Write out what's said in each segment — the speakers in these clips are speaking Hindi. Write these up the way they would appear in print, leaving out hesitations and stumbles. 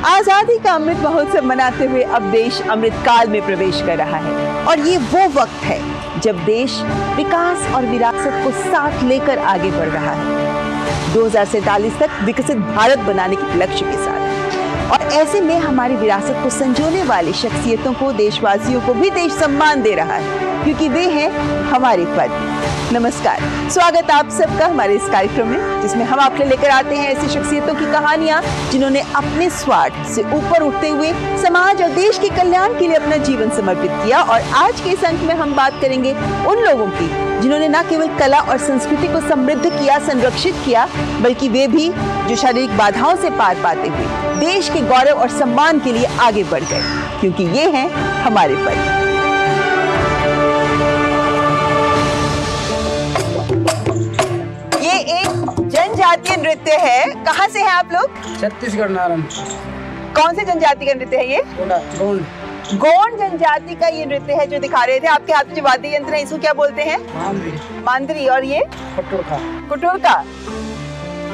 आजादी का अमृत महोत्सव मनाते हुए अब देश अमृत काल में प्रवेश कर रहा है और ये वो वक्त है जब देश विकास और विरासत को साथ लेकर आगे बढ़ रहा है 2047 तक विकसित भारत बनाने के लक्ष्य के साथ। और ऐसे में हमारी विरासत को संजोने वाली शख्सियतों को, देशवासियों को भी देश सम्मान दे रहा है क्योंकि वे हैं हमारे पद। नमस्कार, स्वागत आप सबका हमारे इस कार्यक्रम में, जिसमें हम आपके लेकर आते हैं ऐसी शख्सियतों की कहानियां जिन्होंने अपने स्वार्थ से ऊपर उठते हुए समाज और देश के कल्याण के लिए अपना जीवन समर्पित किया। और आज के इस अंक में हम बात करेंगे उन लोगों की जिन्होंने न केवल कला और संस्कृति को समृद्ध किया, संरक्षित किया, बल्कि वे भी जो शारीरिक बाधाओं से पार पाते हुए देश के गौरव और सम्मान के लिए आगे बढ़ गए, क्योंकि ये हैं हमारे पद। जनजातीय नृत्य है। कहाँ से हैं आप लोग? छत्तीसगढ़ नारायण। कौन से जनजाति का नृत्य है ये? गोंड। गोंड जनजाति का ये नृत्य है जो दिखा रहे थे। आपके हाथ में जो वाद्य यंत्र है इसको क्या बोलते हैं? मांदरी। और ये कुटुरका।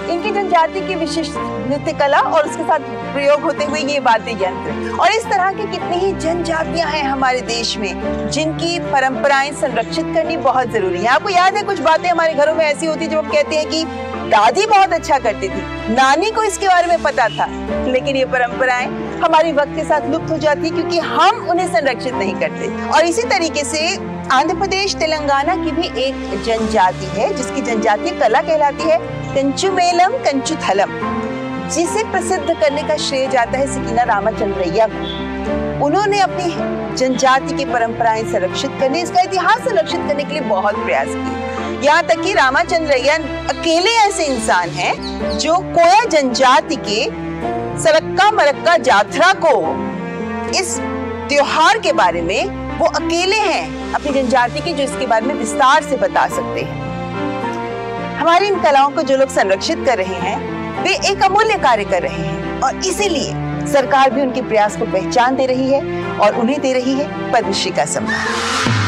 इनकी जनजाति की विशिष्ट नृत्य कला और उसके साथ प्रयोग होते हुए ये वाद्य यंत्र। और इस तरह की कितनी ही जनजातियां हैं हमारे देश में जिनकी परंपराएं संरक्षित करनी बहुत जरूरी है। आपको याद है कुछ बातें हमारे घरों में ऐसी होती जब हम कहते हैं कि दादी बहुत अच्छा करती थी, नानी को इसके बारे में पता था, लेकिन ये परंपराएं हमारी वक्त के साथ लुप्त हो जाती क्योंकि हम उन्हें संरक्षित नहीं करते। और इसी तरीके से आंध्र प्रदेश, तेलंगाना की भी एक जनजाति है जिसकी जनजातीय कला कहलाती है कंचुमेलम कंचुथलम, जिसे प्रसिद्ध करने का श्रेय जाता है सकीना रामाचंद्रैया को। उन्होंने अपनी जनजाति की परंपराएं संरक्षित करने, इसका इतिहास संरक्षित करने के लिए बहुत प्रयास किए। यहाँ तक कि रामाचंद्रैया अकेले ऐसे इंसान हैं जो कोया जनजाति के सरक्का मरक्का जात्रा को, इस त्योहार के बारे में वो अकेले हैं अपनी जनजाति के जो इसके बारे में विस्तार से बता सकते हैं। हमारी इन कलाओं को जो लोग संरक्षित कर रहे हैं वे एक अमूल्य कार्य कर रहे हैं और इसीलिए सरकार भी उनके प्रयास को पहचान दे रही है और उन्हें दे रही है पद्मश्री का सम्मान।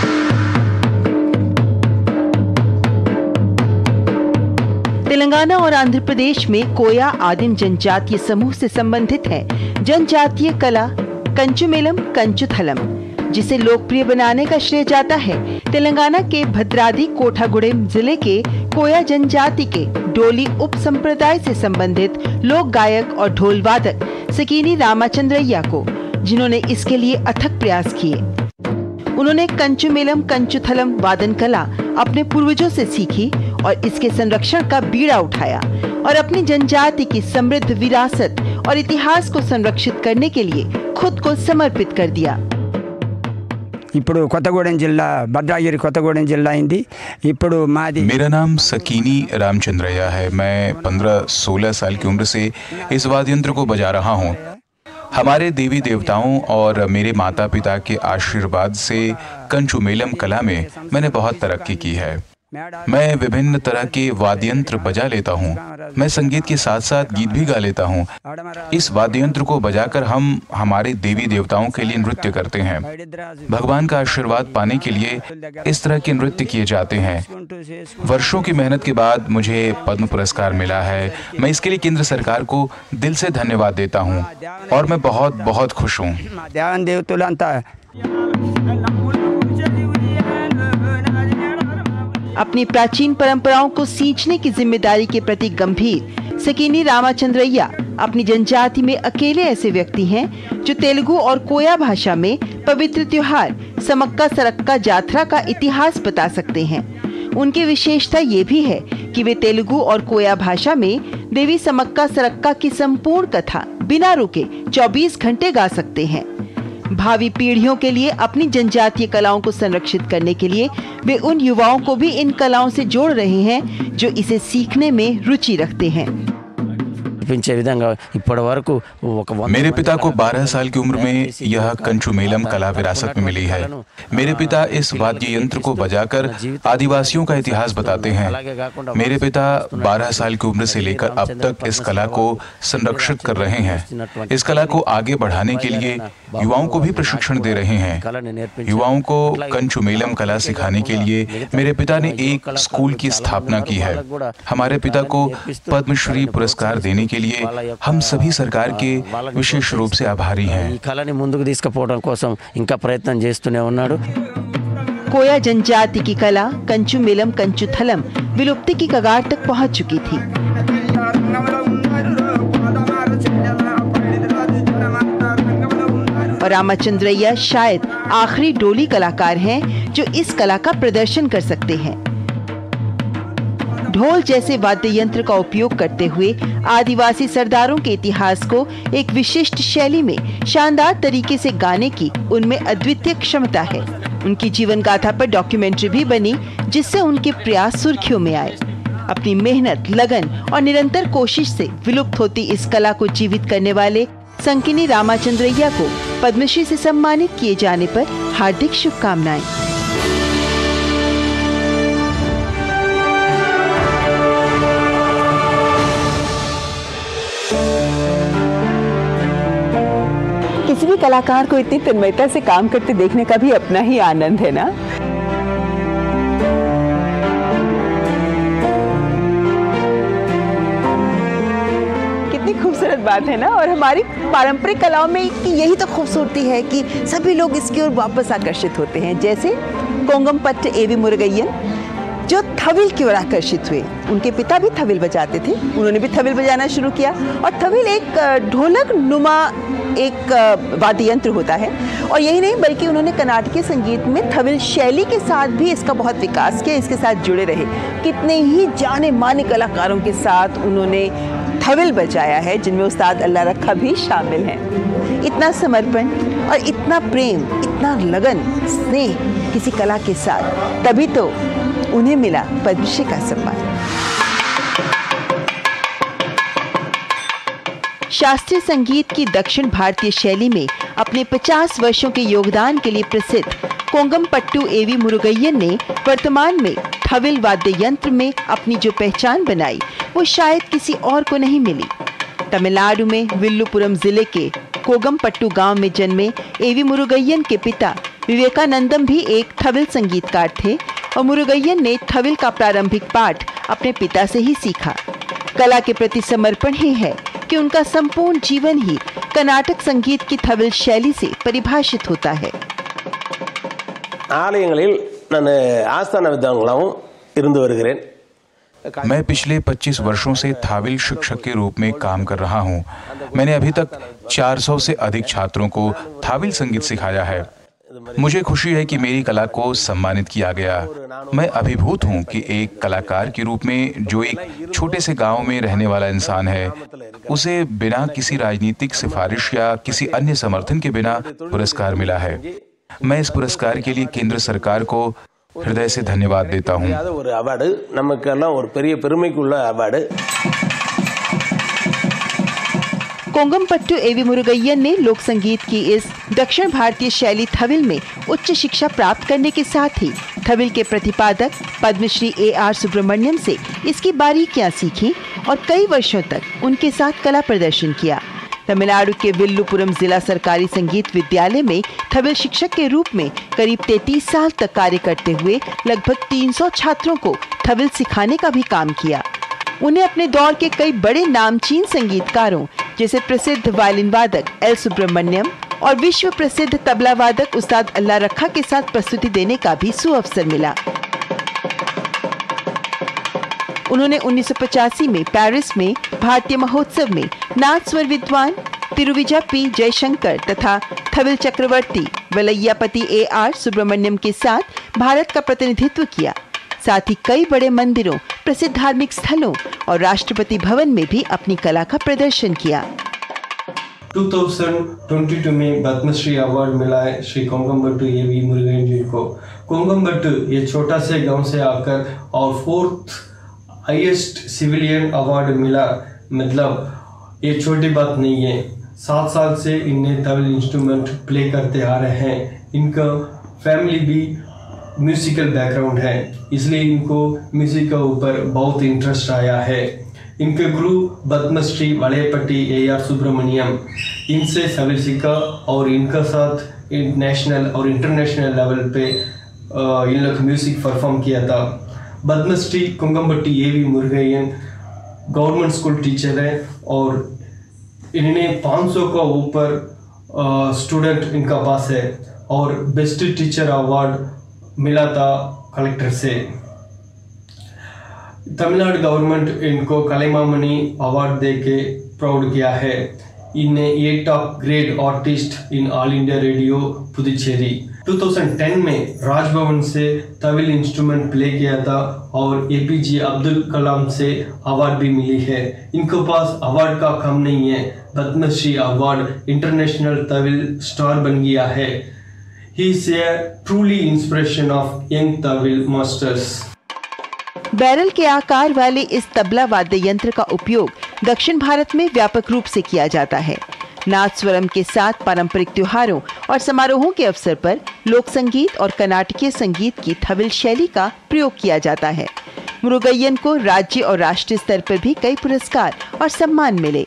तेलंगाना और आंध्र प्रदेश में कोया आदिम जनजातीय समूह से संबंधित है जनजातीय कला कंचुमेलम कंचुथलम, जिसे लोकप्रिय बनाने का श्रेय जाता है तेलंगाना के भद्राद्री कोठागुडेम जिले के कोया जनजाति के डोली उप संप्रदाय से संबंधित लोक गायक और ढोल वादक सकीनी रामाचंद्रैया को, जिन्होंने इसके लिए अथक प्रयास किए। उन्होंने कंचुमेलम कंचुथलम वादन कला अपने पूर्वजों से सीखी और इसके संरक्षण का बीड़ा उठाया और अपनी जनजाति की समृद्ध विरासत और इतिहास को संरक्षित करने के लिए खुद को समर्पित कर दिया। ఇప్పుడు కొత్తగూడెం జిల్లా భద్రాద్రి కొత్తగూడెం జిల్లా అయింది। ఇప్పుడు మాది। मेरा नाम सकीनी रामचंद्रैया है। मैं 15-16 साल की उम्र से इस वाद्य यंत्र को बजा रहा हूँ। हमारे देवी देवताओं और मेरे माता पिता के आशीर्वाद से कंचुमेलम कला में मैंने बहुत तरक्की की है। मैं विभिन्न तरह के वाद्य यंत्र बजा लेता हूँ। मैं संगीत के साथ साथ गीत भी गा लेता हूँ। इस वाद्य यंत्र को बजाकर हम हमारे देवी देवताओं के लिए नृत्य करते हैं। भगवान का आशीर्वाद पाने के लिए इस तरह के नृत्य किए जाते हैं। वर्षों की मेहनत के बाद मुझे पद्म पुरस्कार मिला है। मैं इसके लिए केंद्र सरकार को दिल से धन्यवाद देता हूँ और मैं बहुत बहुत खुश हूँ। अपनी प्राचीन परंपराओं को सींचने की जिम्मेदारी के प्रति गंभीर सकीनी रामाचंद्रैया अपनी जनजाति में अकेले ऐसे व्यक्ति हैं जो तेलुगु और कोया भाषा में पवित्र त्योहार समक्का सरक्का जात्रा का इतिहास बता सकते हैं। उनकी विशेषता ये भी है कि वे तेलुगु और कोया भाषा में देवी समक्का सरक्का की संपूर्ण कथा बिना रुके 24 घंटे गा सकते हैं। भावी पीढ़ियों के लिए अपनी जनजातीय कलाओं को संरक्षित करने के लिए वे उन युवाओं को भी इन कलाओं से जोड़ रहे हैं जो इसे सीखने में रुचि रखते हैं। मेरे पिता को 12 साल की उम्र में यह कंचुमेलम कला विरासत में मिली है। मेरे पिता इस वाद्य यंत्र को बजाकर आदिवासियों का इतिहास बताते हैं। मेरे पिता 12 साल की उम्र से लेकर अब तक इस कला को संरक्षित कर रहे हैं। इस कला को आगे बढ़ाने के लिए युवाओं को भी प्रशिक्षण दे रहे हैं। युवाओं को कंचुमेलम कला सिखाने के लिए मेरे पिता ने एक स्कूल की स्थापना की है। हमारे पिता को पद्मश्री पुरस्कार देने के के लिए हम सभी सरकार के विशेष रूप से आभारी हैं। ఈ కళని ముందుకు తీసుకుపోవడం కోసం ఇంకా ప్రయత్నం చేస్తూనే ఉన్నాడు। कोया जनजाति की कला कंचु मिलम कंचु थलम विलुप्ति की कगार तक पहुंच चुकी थी। और रामचंद्रैया शायद आखिरी डोली कलाकार हैं जो इस कला का प्रदर्शन कर सकते हैं। ढोल जैसे वाद्य यंत्र का उपयोग करते हुए आदिवासी सरदारों के इतिहास को एक विशिष्ट शैली में शानदार तरीके से गाने की उनमें अद्वितीय क्षमता है। उनकी जीवन गाथा पर डॉक्यूमेंट्री भी बनी जिससे उनके प्रयास सुर्खियों में आए। अपनी मेहनत, लगन और निरंतर कोशिश से विलुप्त होती इस कला को जीवित करने वाले संकिनी रामाचंद्रैया को पद्मश्री से सम्मानित किए जाने पर हार्दिक शुभकामनाएं। किसी भी कलाकार को इतनी तन्मयता से काम करते देखने का भी अपना ही आनंद है ना। कितनी खूबसूरत बात है ना। और हमारी पारंपरिक कलाओं में यही तो खूबसूरती है कि सभी लोग इसकी ओर वापस आकर्षित होते हैं। जैसे कोंगमपट्ट एवी मुरुगय्यन जो थविल की ओर आकर्षित हुए। उनके पिता भी थविल बजाते थे, उन्होंने भी थविल बजाना शुरू किया। और थविल एक ढोलक नुमा एक वाद्य यंत्र होता है। और यही नहीं बल्कि उन्होंने कर्नाटकीय संगीत में थविल शैली के साथ भी इसका बहुत विकास किया, इसके साथ जुड़े रहे। कितने ही जाने माने कलाकारों के साथ उन्होंने थविल बजाया है जिनमें उस्ताद अल्लाह रखा भी शामिल हैं। इतना समर्पण और इतना प्रेम, इतना लगन, स्नेह किसी कला के साथ, तभी तो उन्हें मिला पद्मश्री का सम्मान। शास्त्रीय संगीत की दक्षिण भारतीय शैली में अपने 50 वर्षों के योगदान के लिए प्रसिद्ध कोंगमपट्टू एवी मुरुगय्यन ने वर्तमान में थविल वाद्य यंत्र में अपनी जो पहचान बनाई वो शायद किसी और को नहीं मिली। तमिलनाडु में विल्लुपुरम जिले के कोगमपट्टू गांव में जन्मे एवी मुरुगय्यन के पिता विवेकानंदम भी एक थविल संगीतकार थे और मुरुगय्यन ने थविल का प्रारंभिक पाठ अपने पिता से ही सीखा। कला के प्रति समर्पण ही है कि उनका संपूर्ण जीवन ही कर्नाटक संगीत की थविल शैली से परिभाषित होता है। मैं पिछले 25 वर्षों से थाविल शिक्षक के रूप में काम कर रहा हूँ। मैंने अभी तक 400 से अधिक छात्रों को थाविल संगीत सिखाया है। मुझे खुशी है कि मेरी कला को सम्मानित किया गया। मैं अभिभूत हूँ कि एक कलाकार के रूप में जो एक छोटे से गांव में रहने वाला इंसान है, उसे बिना किसी राजनीतिक सिफारिश या किसी अन्य समर्थन के बिना पुरस्कार मिला है। मैं इस पुरस्कार के लिए केंद्र सरकार को हृदय से धन्यवाद देता हूँ। कोंगमपट्टू एवी मुरुगय्यन ने लोक संगीत की इस दक्षिण भारतीय शैली थविल में उच्च शिक्षा प्राप्त करने के साथ ही थविल के प्रतिपादक पद्मश्री A.R. सुब्रमण्यम से इसकी बारीकियां सीखी और कई वर्षों तक उनके साथ कला प्रदर्शन किया। तमिलनाडु के विल्लुपुरम जिला सरकारी संगीत विद्यालय में थविल शिक्षक के रूप में करीब 33 साल तक कार्य करते हुए लगभग 300 छात्रों को थविल सिखाने का भी काम किया। उन्हें अपने दौर के कई बड़े नामचीन संगीतकारों जैसे प्रसिद्ध वायलिन वादक एल सुब्रमण्यम और विश्व प्रसिद्ध तबला वादक उस्ताद अल्लाह रखा के साथ प्रस्तुति देने का भी सुअवसर मिला। उन्होंने 1985 में पेरिस में भारतीय महोत्सव में नाथ स्वर विद्वान तिरुविजा पी जयशंकर तथा थविल चक्रवर्ती वलैयापति A.R. सुब्रमण्यम के साथ भारत का प्रतिनिधित्व किया। साथ ही कई बड़े मंदिरों, प्रसिद्ध धार्मिक स्थलों और राष्ट्रपति भवन में भी अपनी कला का प्रदर्शन किया। 2022 में पद्मश्री अवार्ड मिला है श्री कोंगमपट्टू एवी मुरुगय्यन जी को। कोंगमपट्टू ये छोटा से गांव से आकर और 4th हाईएस्ट सिविलियन अवार्ड मिला, मतलब ये छोटी बात नहीं है। 7 साल से इन्हें तबला इंस्ट्रूमेंट प्ले करते आ रहे हैं। इनका फैमिली भी म्यूजिकल बैकग्राउंड है, इसलिए इनको म्यूजिक के ऊपर बहुत इंटरेस्ट आया है। इनके गुरु पद्मश्री वलैयापट्टी A.R. सुब्रमण्यम, इनसे तबला सीखा और इनका साथ नेशनल और इंटरनेशनल लेवल पे इन लोग म्यूजिक परफॉर्म किया था। पद्मश्री कोंगमपट्टी एवी मुरुगय्यन गवर्नमेंट स्कूल टीचर है और इन्हें 500 का ऊपर स्टूडेंट इनका पास है और बेस्ट टीचर अवार्ड मिला था कलेक्टर से। तमिलनाडु गवर्नमेंट इनको कलैमामणि अवार्ड दे के प्राउड किया है। इन्हें 8 top grade artist in all India radio Puducherry. 2010 में राजभवन से तमिल इंस्ट्रूमेंट प्ले किया था और एपीजे अब्दुल कलाम से अवार्ड भी मिली है। इनके पास अवार्ड का कम नहीं है। Padmashri award international Tamil star बन गया है। He is a truly inspiration of young Tamil masters. Barrel के आकार वाले इस तबला वाद्य यंत्र का उपयोग दक्षिण भारत में व्यापक रूप से किया जाता है। नाद स्वरम के साथ पारंपरिक त्योहारों और समारोहों के अवसर पर लोक संगीत और कर्नाटकीय संगीत की तमिल शैली का प्रयोग किया जाता है। मुरुगय्यन को राज्य और राष्ट्रीय स्तर पर भी कई पुरस्कार और सम्मान मिले।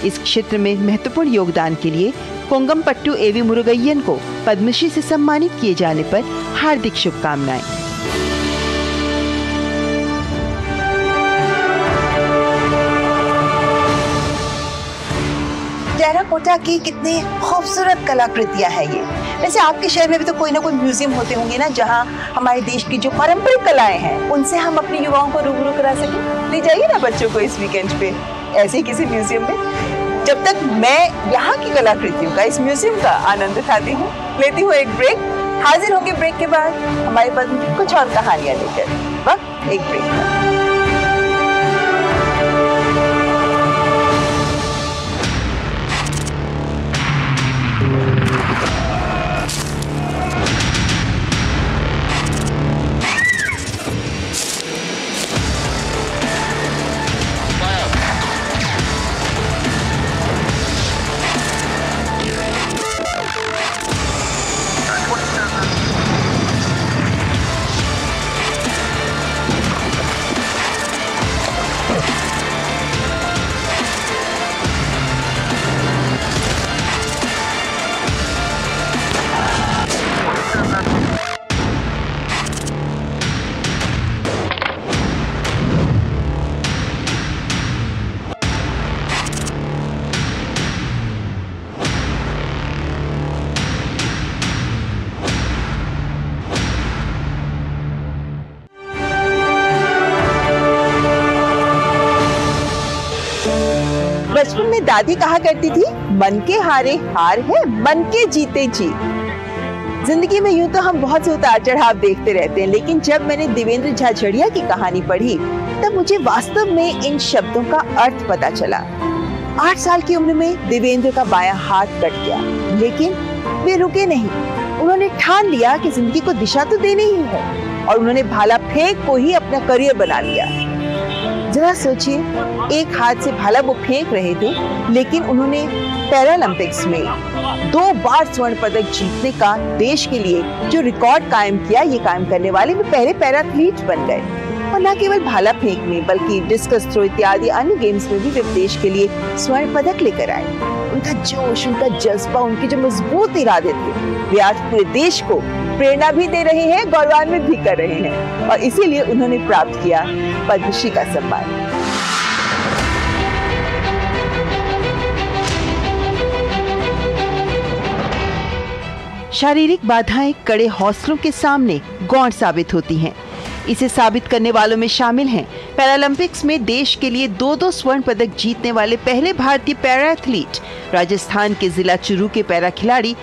इस क्षेत्र में महत्वपूर्ण योगदान के लिए कोंगमपट्टू एवी मुरुगय्यन को पद्मश्री से सम्मानित किए जाने पर हार्दिक शुभकामनाएं। टेराकोटा की कितनी खूबसूरत कलाकृतियां हैं ये। वैसे आपके शहर में भी तो कोई ना कोई म्यूजियम होते होंगे ना, जहां हमारे देश की जो पारंपरिक कलाएं हैं उनसे हम अपने युवाओं को रूबरू करा सकें। ले जाइए ना बच्चों को इस वीकेंड पे ऐसे ही किसी म्यूजियम में। जब तक मैं यहाँ की कलाकृतियों का, इस म्यूजियम का आनंद उठाती हूँ, लेती हूँ एक ब्रेक। हाजिर होंगे ब्रेक के बाद हमारे पास कुछ और कहानियां लेकर। वक्त एक ब्रेक का। बचपन में दादी कहा करती थी, मन के हारे हार है, मन के जीते जीत। जिंदगी में यूं तो हम बहुत से उतार चढ़ाव देखते रहते हैं, लेकिन जब मैंने देवेंद्र झाझड़िया की कहानी पढ़ी तब मुझे वास्तव में इन शब्दों का अर्थ पता चला। 8 साल की उम्र में देवेंद्र का बायां हाथ कट गया, लेकिन वे रुके नहीं। उन्होंने ठान लिया कि जिंदगी को दिशा तो देनी ही है और उन्होंने भाला फेंक को ही अपना करियर बना लिया। जरा सोचिए, एक हाथ से भाला वो फेंक रहे थे, लेकिन उन्होंने पैरालंपिक्स में 2 बार स्वर्ण पदक जीतने का देश के लिए जो रिकॉर्ड कायम किया, ये कायम करने वाले वे पहले पैराथलीट बन गए। और न केवल भाला फेंक में बल्कि डिस्कस थ्रो इत्यादि अन्य गेम्स में भी वे देश के लिए स्वर्ण पदक लेकर आए। उनका जोश, उनका जज्बा, उनके जो मजबूत इरादे थे, वे आज पूरे देश को प्रेरणा भी दे रहे हैं, गौरवान्वित भी कर रहे हैं और इसीलिए उन्होंने प्राप्त किया पद्मश्री का सम्मान। शारीरिक बाधाएं कड़े हौसलों के सामने गौण साबित होती हैं। इसे साबित करने वालों में शामिल हैं पैरालंपिक्स में देश के लिए 2-2 स्वर्ण पदक जीतने वाले पहले भारतीय पैरा एथलीट, राजस्थान के जिला चुरू के पैरा खिलाड़ी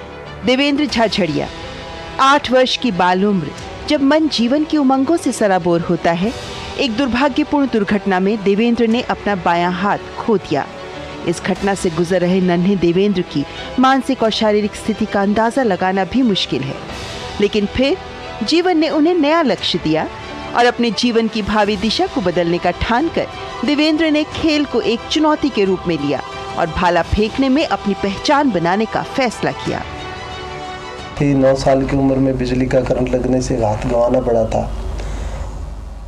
देवेंद्र झाझड़िया। 8 वर्ष की बाल उम्र, जब मन जीवन की उमंगों से सराबोर होता है, एक दुर्भाग्यपूर्ण दुर्घटना में देवेंद्र ने अपना बायां हाथ खो दिया। इस घटना से गुजर रहे नन्हे देवेंद्र की मानसिक और शारीरिक स्थिति का अंदाजा लगाना भी मुश्किल है, लेकिन फिर जीवन ने उन्हें नया लक्ष्य दिया और अपने जीवन की भावी दिशा को बदलने का ठानकर देवेंद्र ने खेल को एक चुनौती के रूप में लिया और भाला फेंकने में अपनी पहचान बनाने का फैसला किया। 9 साल की उम्र में बिजली का करंट लगने से हाथ गंवाना पड़ा था।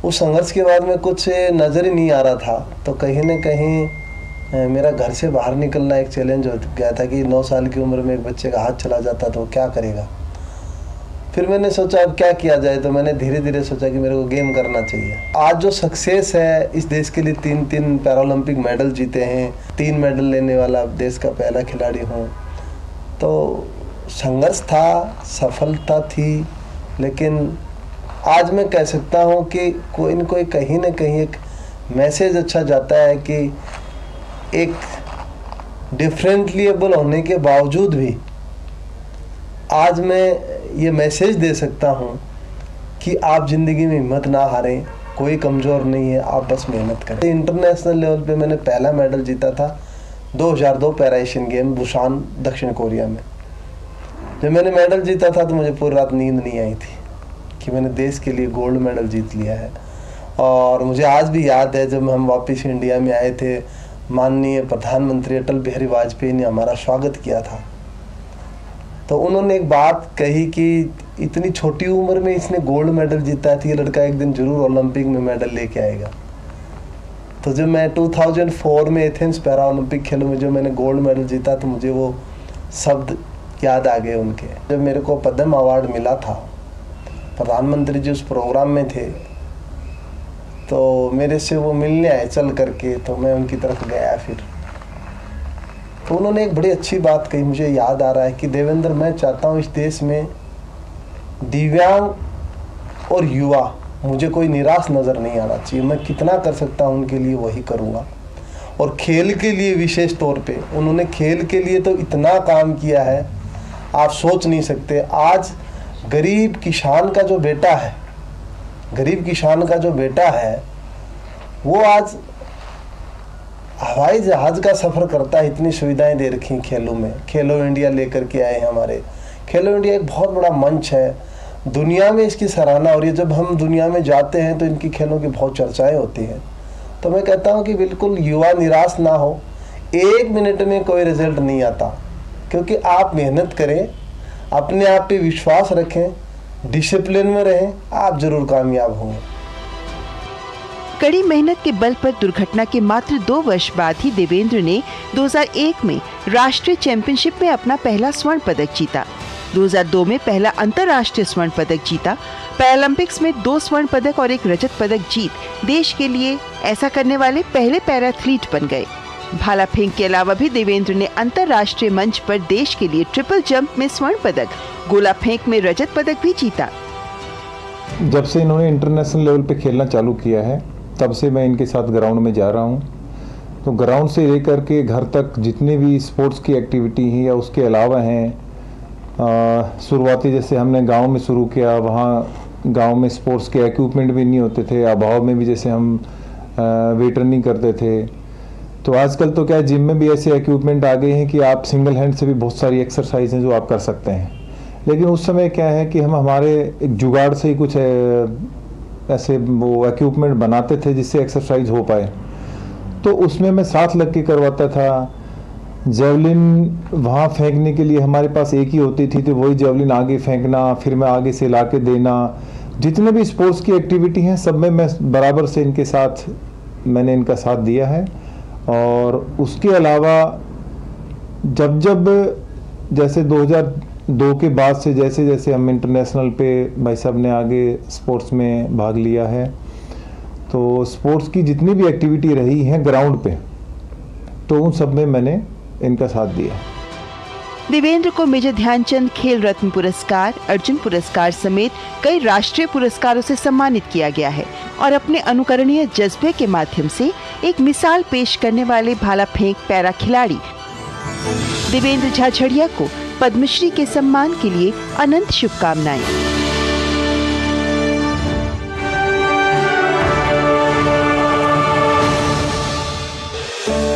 उस संघर्ष के बाद में कुछ नजर ही नहीं आ रहा था, तो कहीं न कहीं मेरा घर से बाहर निकलना एक चैलेंज हो गया था कि 9 साल की उम्र में एक बच्चे का हाथ चला जाता तो क्या करेगा। फिर मैंने सोचा अब क्या किया जाए, तो मैंने धीरे धीरे सोचा कि मेरे को गेम करना चाहिए। आज जो सक्सेस है, इस देश के लिए 3 पैरालंपिक मेडल जीते हैं, 3 मेडल लेने वाला देश का पहला खिलाड़ी हूँ। तो संघर्ष था, सफलता थी, लेकिन आज मैं कह सकता हूँ कि कोई न कोई कहीं ना कहीं एक मैसेज अच्छा जाता है कि एक डिफरेंटलीबल होने के बावजूद भी आज मैं ये मैसेज दे सकता हूँ कि आप ज़िंदगी में हिम्मत ना हारें, कोई कमज़ोर नहीं है, आप बस मेहनत करें। इंटरनेशनल लेवल पे मैंने पहला मेडल जीता था 2002 पैरा एशियन गेम बुसान, दक्षिण कोरिया में। जब मैंने मेडल जीता था तो मुझे पूरी रात नींद नहीं आई थी कि मैंने देश के लिए गोल्ड मेडल जीत लिया है। और मुझे आज भी याद है जब हम वापस इंडिया में आए थे, माननीय प्रधानमंत्री अटल बिहारी वाजपेयी ने हमारा स्वागत किया था। तो उन्होंने एक बात कही कि इतनी छोटी उम्र में इसने गोल्ड मेडल जीता है, ये लड़का एक दिन जरूर ओलंपिक में मेडल लेके आएगा। तो जब मैं 2004 में एथेंस पैरा ओलंपिक खेलों में जो मैंने गोल्ड मेडल जीता, तो मुझे वो शब्द याद आ गए उनके। जब मेरे को पद्म अवार्ड मिला था, प्रधानमंत्री जी उस प्रोग्राम में थे, तो मेरे से वो मिलने आए चल करके, तो मैं उनकी तरफ गया। फिर तो उन्होंने एक बड़ी अच्छी बात कही, मुझे याद आ रहा है कि देवेंद्र, मैं चाहता हूँ इस देश में दिव्यांग और युवा, मुझे कोई निराश नज़र नहीं आना चाहिए। मैं कितना कर सकता हूँ उनके लिए वही करूँगा। और खेल के लिए विशेष तौर पे उन्होंने खेल के लिए तो इतना काम किया है, आप सोच नहीं सकते। आज गरीब किसान का जो बेटा है, वो आज हवाई जहाज़ का सफ़र करता है। इतनी सुविधाएं दे रखी खेलों में। खेलो इंडिया लेकर के आए हैं हमारे। खेलो इंडिया एक बहुत बड़ा मंच है, दुनिया में इसकी सराहना हो रही है। जब हम दुनिया में जाते हैं तो इनकी खेलों की बहुत चर्चाएं होती हैं। तो मैं कहता हूं कि बिल्कुल युवा निराश ना हो। 1 मिनट में कोई रिजल्ट नहीं आता, क्योंकि आप मेहनत करें, अपने आप पे विश्वास रखें, डिसिप्लिन में रहें, आप जरूर कामयाब होंगे। कड़ी मेहनत के बल पर दुर्घटना के मात्र 2 वर्ष बाद ही देवेंद्र ने 2001 में राष्ट्रीय चैंपियनशिप में अपना पहला स्वर्ण पदक जीता। 2002 में पहला अंतर्राष्ट्रीय स्वर्ण पदक जीता। पैरालंपिक्स में 2 स्वर्ण पदक और 1 रजत पदक जीत देश के लिए ऐसा करने वाले पहले पैराथलीट बन गए। भाला फेंक के अलावा भी देवेंद्र ने अंतर्राष्ट्रीय मंच पर देश के लिए ट्रिपल जंप में स्वर्ण पदक, गोला फेंक में रजत पदक भी जीता। जब से इन्होंने इंटरनेशनल लेवल पे खेलना चालू किया है, तब से मैं इनके साथ ग्राउंड में जा रहा हूँ। तो ग्राउंड से लेकर के घर तक जितने भी स्पोर्ट्स की एक्टिविटी हैं या उसके अलावा हैं, शुरुआती जैसे हमने गांव में शुरू किया, वहाँ गांव में स्पोर्ट्स के इक्विपमेंट भी नहीं होते थे, अभाव में भी जैसे हम वेट रनिंग करते थे। तो आजकल तो क्या जिम में भी ऐसे इक्विपमेंट आ गए हैं कि आप सिंगल हैंड से भी बहुत सारी एक्सरसाइज हैं जो आप कर सकते हैं। लेकिन उस समय क्या है कि हम हमारे एक जुगाड़ से ही कुछ ऐसे वो इक्विपमेंट बनाते थे जिससे एक्सरसाइज हो पाए। तो उसमें मैं साथ लग के करवाता था। जेवलिन वहाँ फेंकने के लिए हमारे पास एक ही होती थी, तो वही जेवलिन आगे फेंकना, फिर मैं आगे से ला के देना। जितने भी स्पोर्ट्स की एक्टिविटी हैं सब में मैं बराबर से इनके साथ मैंने इनका साथ दिया है। और उसके अलावा जब जैसे 2002 के बाद से जैसे जैसे हम इंटरनेशनल पे भाई साहब ने आगे स्पोर्ट्स में भाग लिया है, तो स्पोर्ट्स की जितनी भी एक्टिविटी रही है ग्राउंड पे, तो उन सब में मैंने इनका साथ दिया। देवेंद्र को मेजर ध्यानचंद खेल रत्न पुरस्कार, अर्जुन पुरस्कार समेत कई राष्ट्रीय पुरस्कारों से सम्मानित किया गया है और अपने अनुकरणीय जज्बे के माध्यम से एक मिसाल पेश करने वाले भाला फेंक पैरा खिलाड़ी देवेंद्र झाझड़िया को पद्मश्री के सम्मान के लिए अनंत शुभकामनाएं।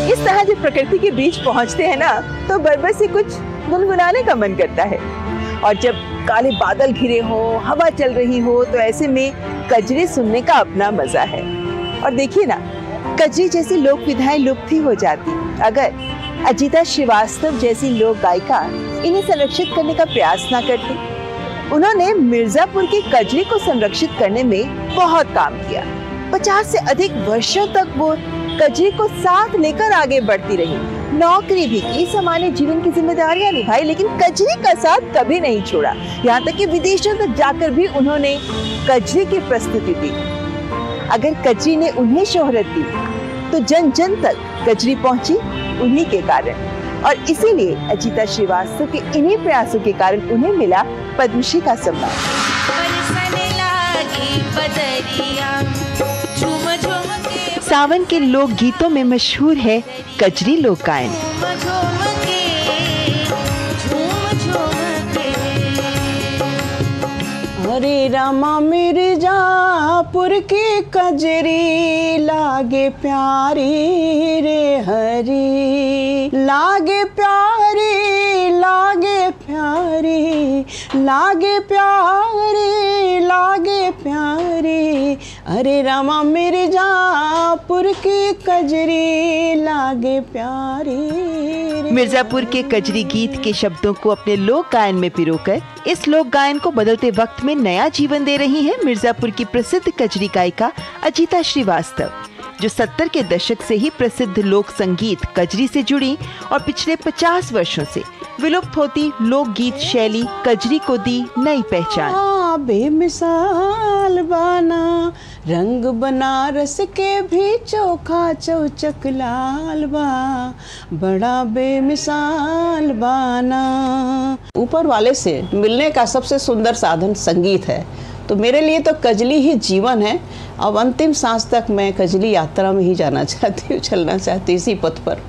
इस तरह जब प्रकृति के बीच पहुंचते हैं ना, तो बरबर से कुछ गुनगुनाने का मन करता है। और जब काले बादल घिरे हो, हवा चल रही हो, तो ऐसे में कजरी सुनने का अपना मजा है। और देखिए ना, कजरी जैसी लोक विधाएं लुप्त ही हो जाती अगर अजिता श्रीवास्तव जैसी लोक गायिका इन्हें संरक्षित करने का प्रयास ना करती। उन्होंने मिर्जापुर की कजरी को संरक्षित करने में बहुत काम किया। 50 से अधिक वर्षों तक वो कजरी को साथ लेकर आगे बढ़ती रही। नौकरी भी की, सामान्य जीवन की जिम्मेदारियां निभाई, लेकिन कजरी का साथ कभी नहीं छोड़ा। यहाँ तक कि विदेशों तक जाकर भी उन्होंने कजरी की प्रस्तुति दी। अगर कजरी ने उन्हें शोहरत दी तो जन जन तक कजरी पहुंची उन्हीं के कारण, और इसीलिए अजीता श्रीवास्तव के इन्हीं प्रयासों के कारण उन्हें मिला पद्मश्री का सम्मान। सावन के लोक गीतों में मशहूर है कजरी लोक गायन। हरे रामा मिर्जापुर की कजरी लागे प्यारी रे हरी, लागे प्यारी लागे प्यारी, लागे प्यारी लागे प्यारी, अरे रामा मिर्जापुर की कजरी लागे प्यारी। मिर्जापुर के कजरी गीत के शब्दों को अपने लोक गायन में पिरोकर इस लोक गायन को बदलते वक्त में नया जीवन दे रही हैं मिर्जापुर की प्रसिद्ध कजरी गायिका अजीता श्रीवास्तव, जो 70 के दशक से ही प्रसिद्ध लोक संगीत कजरी से जुड़ी और पिछले 50 वर्षों से विलुप्त होती लोक गीत शैली कजरी को दी नई पहचान। बेमिसाल बाना रंग बनारस के भी चोखा चौचक लाल बा, बड़ा बेमिसाल बाना। ऊपर वाले से मिलने का सबसे सुंदर साधन संगीत है, तो मेरे लिए तो कजली ही जीवन है। अब अंतिम सांस तक मैं कजली यात्रा में ही जाना चाहती हूँ, चलना चाहती हूँ इसी पथ पर।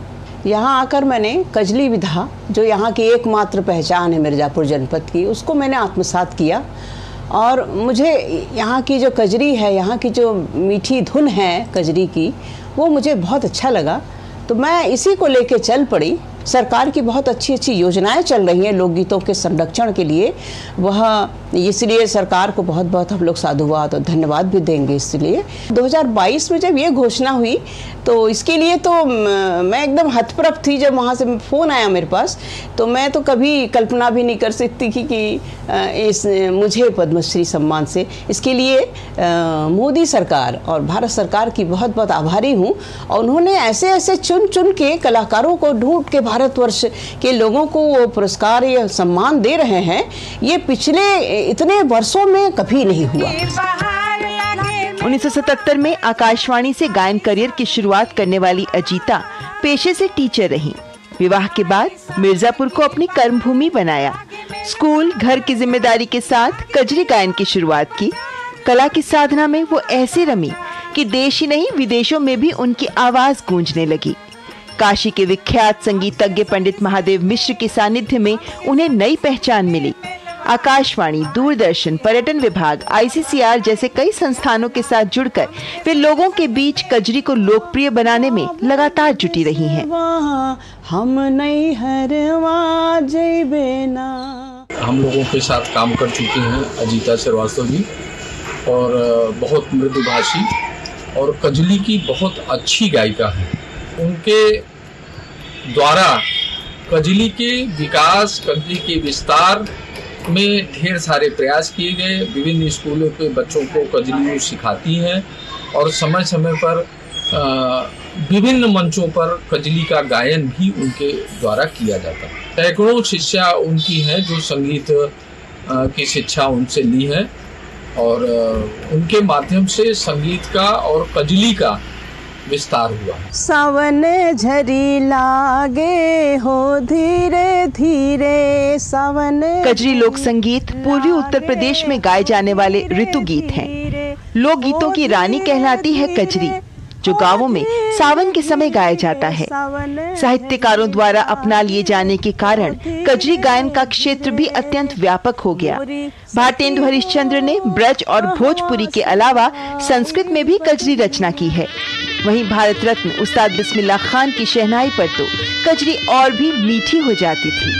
यहाँ आकर मैंने कजली विधा, जो यहाँ की एकमात्र पहचान है मिर्जापुर जनपद की, उसको मैंने आत्मसात किया। और मुझे यहाँ की जो कजरी है, यहाँ की जो मीठी धुन है कजरी की, वो मुझे बहुत अच्छा लगा। तो मैं इसी को लेके चल पड़ी। सरकार की बहुत अच्छी अच्छी योजनाएं चल रही हैं लोकगीतों के संरक्षण के लिए, वह इसलिए सरकार को बहुत बहुत हम लोग साधुवाद और धन्यवाद भी देंगे। इसलिए 2022 में जब ये घोषणा हुई तो इसके लिए तो मैं एकदम हतप्रभ थी। जब वहाँ से फ़ोन आया मेरे पास, तो मैं तो कभी कल्पना भी नहीं कर सकती कि मुझे पद्मश्री सम्मान से, इसके लिए मोदी सरकार और भारत सरकार की बहुत बहुत आभारी हूँ। और उन्होंने ऐसे ऐसे चुन चुन के कलाकारों को ढूंढ के भारतवर्ष के लोगों को वो पुरस्कार या सम्मान दे रहे हैं, ये पिछले इतने वर्षों में कभी नहीं हुआ। 1977 में आकाशवाणी से गायन करियर की शुरुआत करने वाली अजीता पेशे से टीचर रहीं। विवाह के बाद मिर्जापुर को अपनी कर्मभूमि बनाया। स्कूल घर की जिम्मेदारी के साथ कजरी गायन की शुरुआत की। कला की साधना में वो ऐसे रमी कि देश ही नहीं विदेशों में भी उनकी आवाज गूंजने लगी। काशी के विख्यात संगीतज्ञ पंडित महादेव मिश्र के सानिध्य में उन्हें नई पहचान मिली। आकाशवाणी, दूरदर्शन, पर्यटन विभाग, ICCR जैसे कई संस्थानों के साथ जुड़कर वे लोगों के बीच कजरी को लोकप्रिय बनाने में लगातार जुटी रही हैं। हम नहीं हरवा जइबे ना। हम लोगों के साथ काम कर चुकी हैं अजीता श्रीवास्तव जी, और बहुत मृदुभाषी और कजली की बहुत अच्छी गायिका है। उनके द्वारा कजली के विकास, कजली के विस्तार में ढेर सारे प्रयास किए गए। विभिन्न स्कूलों पे बच्चों को कजली सिखाती हैं और समय समय पर विभिन्न मंचों पर कजली का गायन भी उनके द्वारा किया जाता है। सैकड़ों शिष्या उनकी हैं जो संगीत की शिक्षा उनसे ली है, और उनके माध्यम से संगीत का और कजली का विस्तार हुआ। सावन झरी लागे हो धीरे धीरे सावन। कजरी लोक संगीत पूर्वी उत्तर प्रदेश में गाए जाने वाले ऋतु गीत हैं। लोक गीतों की रानी कहलाती है कजरी, जो गांवों में सावन के समय गाया जाता है। साहित्यकारों द्वारा अपना लिए जाने के कारण कजरी गायन का क्षेत्र भी अत्यंत व्यापक हो गया। भारतेंदु हरिश्चंद्र ने ब्रज और भोजपुरी के अलावा संस्कृत में भी कजरी रचना की है। वहीं भारत रत्न उस्ताद बिस्मिल्लाह खान की शहनाई पर तो कजरी और भी मीठी हो जाती थी।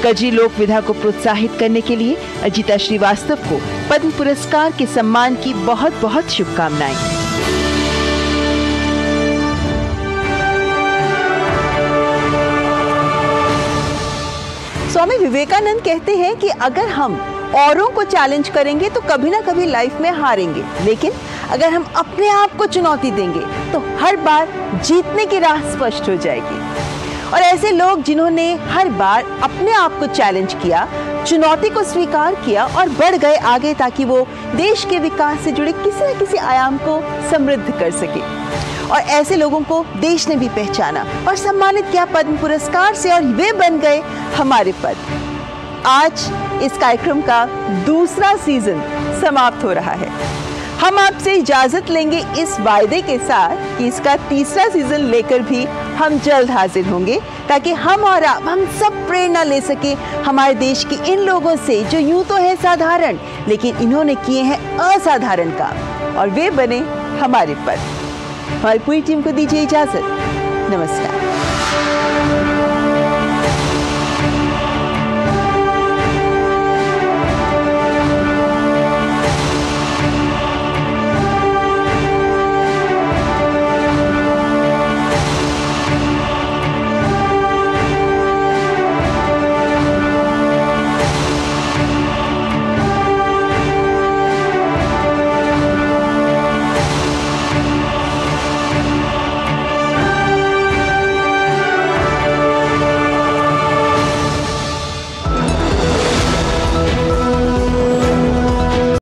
कजरी लोक विधा को प्रोत्साहित करने के लिए अजीता श्रीवास्तव को पद्म पुरस्कार के सम्मान की बहुत बहुत शुभकामनाएं। स्वामी विवेकानंद कहते हैं कि अगर हम औरों को चैलेंज करेंगे तो कभी ना कभी लाइफ में हारेंगे, लेकिन अगर हम अपने आप को चुनौती देंगे तो हर बार जीतने की राह स्पष्ट हो जाएगी। और ऐसे लोग जिन्होंने हर बार अपने आप को चैलेंज किया, चुनौती को स्वीकार किया और बढ़ गए आगे ताकि वो देश के विकास से जुड़े किसी न किसी आयाम को समृद्ध कर सके। और ऐसे लोगों को देश ने भी पहचाना और सम्मानित किया पद्म पुरस्कार से, और वे बन गए हमारे पद्म। आज इस कार्यक्रम का दूसरा सीजन समाप्त हो रहा है। हम आपसे इजाजत लेंगे इस वायदे के साथ कि इसका तीसरा सीजन लेकर भी हम जल्द हाजिर होंगे, ताकि हम और आप हम सब प्रेरणा ले सके हमारे देश के इन लोगों से जो यूं तो है साधारण, लेकिन इन्होंने किए हैं असाधारण काम और वे बने हमारे पद्म। हमारी पूरी टीम को दीजिए इजाजत। नमस्कार।